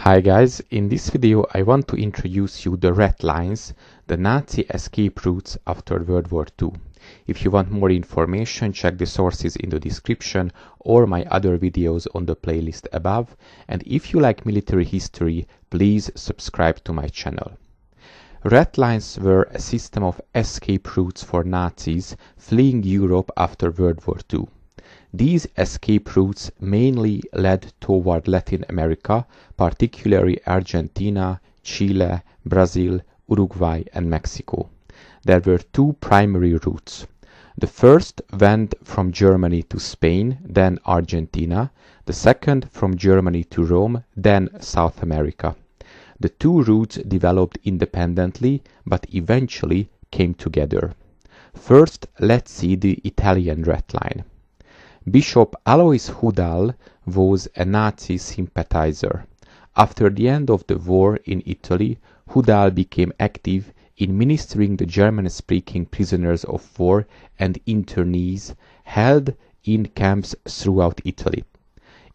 Hi guys, in this video I want to introduce you the Ratlines, the Nazi escape routes after World War II. If you want more information, check the sources in the description or my other videos on the playlist above, and if you like military history, please subscribe to my channel. Ratlines were a system of escape routes for Nazis fleeing Europe after World War II. These escape routes mainly led toward Latin America, particularly Argentina, Chile, Brazil, Uruguay and Mexico. There were two primary routes. The first went from Germany to Spain, then Argentina. The second from Germany to Rome, then South America. The two routes developed independently, but eventually came together. First, let's see the Italian Ratline. Bishop Alois Hudal was a Nazi sympathizer. After the end of the war in Italy, Hudal became active in ministering the German-speaking prisoners of war and internees held in camps throughout Italy.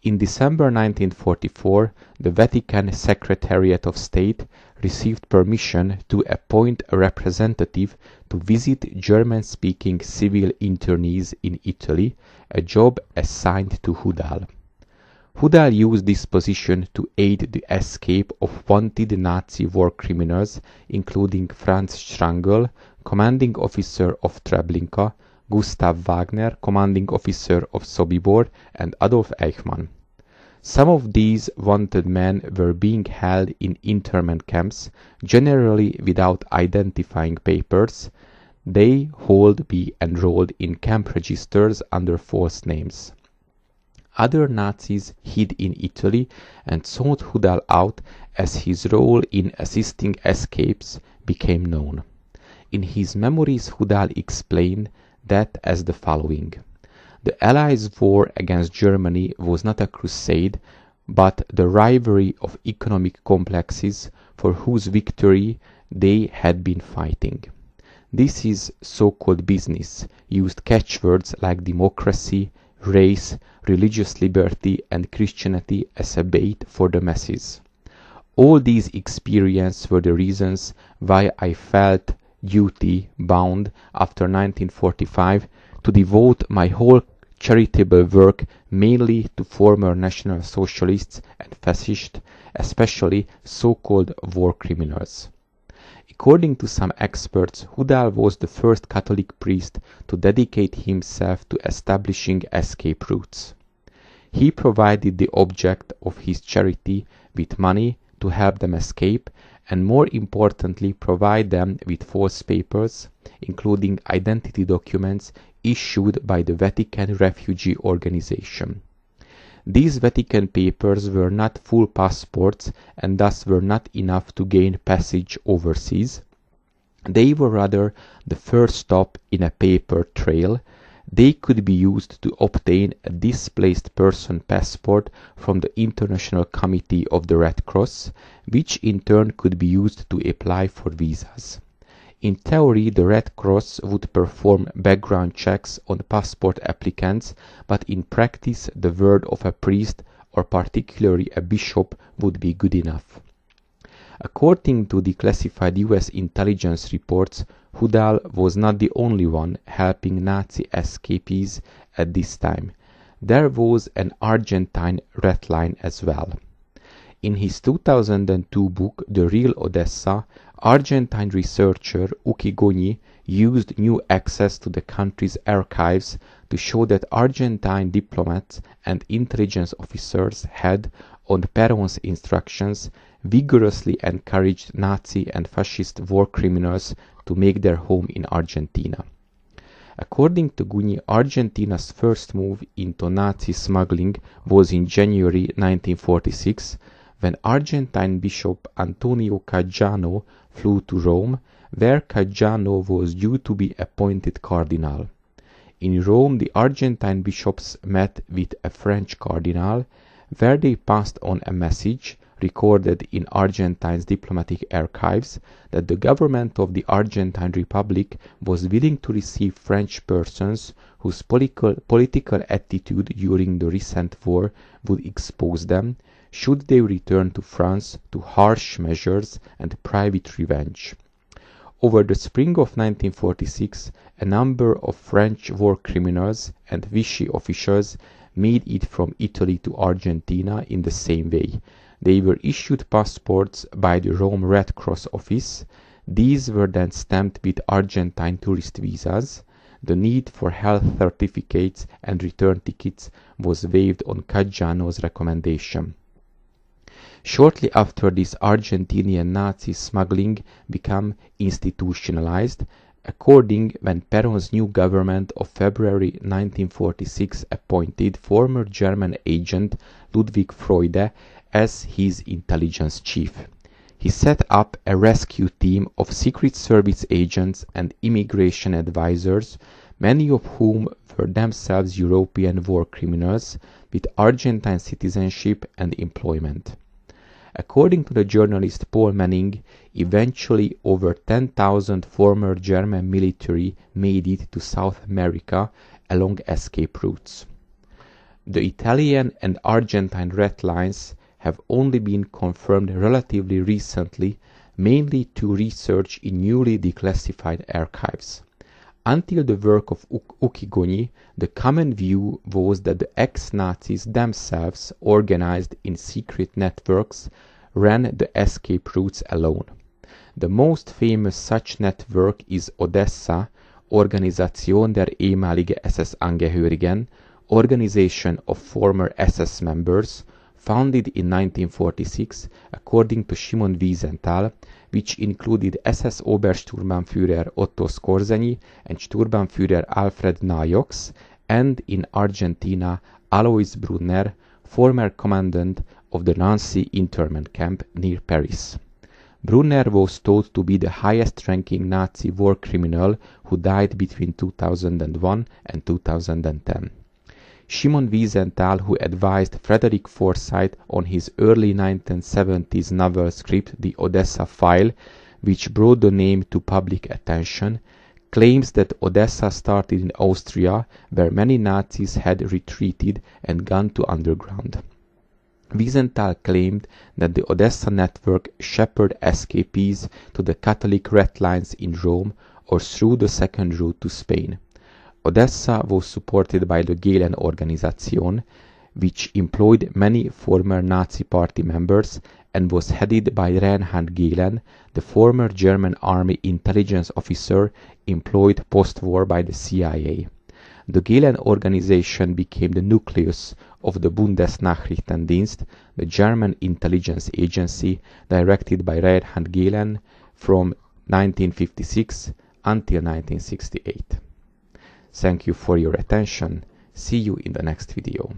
In December 1944, the Vatican Secretariat of State received permission to appoint a representative to visit German-speaking civil internees in Italy, a job assigned to Hudal. Hudal used this position to aid the escape of wanted Nazi war criminals, including Franz Strangl, commanding officer of Treblinka, Gustav Wagner, commanding officer of Sobibor, and Adolf Eichmann. Some of these wanted men were being held in internment camps, generally without identifying papers. They would be enrolled in camp registers under false names. Other Nazis hid in Italy and sought Hudal out as his role in assisting escapes became known. In his memories, Hudal explained that as the following: the Allies' war against Germany was not a crusade, but the rivalry of economic complexes for whose victory they had been fighting. This is so-called business used catchwords like democracy, race, religious liberty and Christianity as a bait for the masses. All these experiences were the reasons why I felt duty bound after 1945 to devote my whole charitable work mainly to former National Socialists and fascists, especially so-called war criminals. According to some experts, Hudal was the first Catholic priest to dedicate himself to establishing escape routes. He provided the object of his charity with money to help them escape, and more importantly provide them with false papers, including identity documents issued by the Vatican Refugee Organization. These Vatican papers were not full passports and thus were not enough to gain passage overseas. They were rather the first stop in a paper trail. They could be used to obtain a displaced person passport from the International Committee of the Red Cross, which in turn could be used to apply for visas. In theory, the Red Cross would perform background checks on passport applicants, but in practice the word of a priest or particularly a bishop would be good enough. According to declassified US intelligence reports, Hudal was not the only one helping Nazi escapees at this time. There was an Argentine Ratline as well. In his 2002 book The Real Odessa, Argentine researcher Goni used new access to the country's archives to show that Argentine diplomats and intelligence officers had, on Peron's instructions, vigorously encouraged Nazi and fascist war criminals to make their home in Argentina. According to Goni, Argentina's first move into Nazi smuggling was in January 1946, when Argentine Bishop Antonio Caggiano flew to Rome, where Caggiano was due to be appointed cardinal. In Rome, the Argentine bishops met with a French cardinal, where they passed on a message recorded in Argentine's diplomatic archives that the government of the Argentine Republic was willing to receive French persons whose political attitude during the recent war would expose them, should they return to France to harsh measures and private revenge. Over the spring of 1946, a number of French war criminals and Vichy officials made it from Italy to Argentina in the same way. They were issued passports by the Rome Red Cross office. These were then stamped with Argentine tourist visas. The need for health certificates and return tickets was waived on Caggiano's recommendation. Shortly after this, Argentinian Nazi smuggling became institutionalized. According when Peron's new government of February 1946 appointed former German agent Ludwig Freude as his intelligence chief. He set up a rescue team of Secret Service agents and immigration advisors, many of whom were themselves European war criminals with Argentine citizenship and employment. According to the journalist Paul Manning, eventually over 10,000 former German military made it to South America along escape routes. The Italian and Argentine Ratlines have only been confirmed relatively recently, mainly through research in newly declassified archives. Until the work of Goni, the common view was that the ex-Nazis themselves, organized in secret networks, ran the escape routes alone. The most famous such network is Odessa, Organisation der ehemaligen SS-Angehörigen, Organization of Former SS Members, founded in 1946 according to Szymon Wiesenthal, which included SS Obersturmbannführer Otto Skorzeny and Sturmbannführer Alfred Najox, and in Argentina Alois Brunner, former commandant of the Nancy internment camp near Paris. Brunner was thought to be the highest-ranking Nazi war criminal who died between 2001 and 2010. Szymon Wiesenthal, who advised Frederick Forsyth on his early 1970s novel script The Odessa File, which brought the name to public attention, claims that Odessa started in Austria, where many Nazis had retreated and gone to underground. Wiesenthal claimed that the Odessa network shepherded escapees to the Catholic Ratlines in Rome or through the second route to Spain. Odessa was supported by the Gehlen Organisation, which employed many former Nazi Party members and was headed by Reinhard Gehlen, the former German army intelligence officer employed post-war by the CIA. The Gehlen Organization became the nucleus of the Bundesnachrichtendienst, the German intelligence agency directed by Reinhard Gehlen from 1956 until 1968. Thank you for your attention. See you in the next video.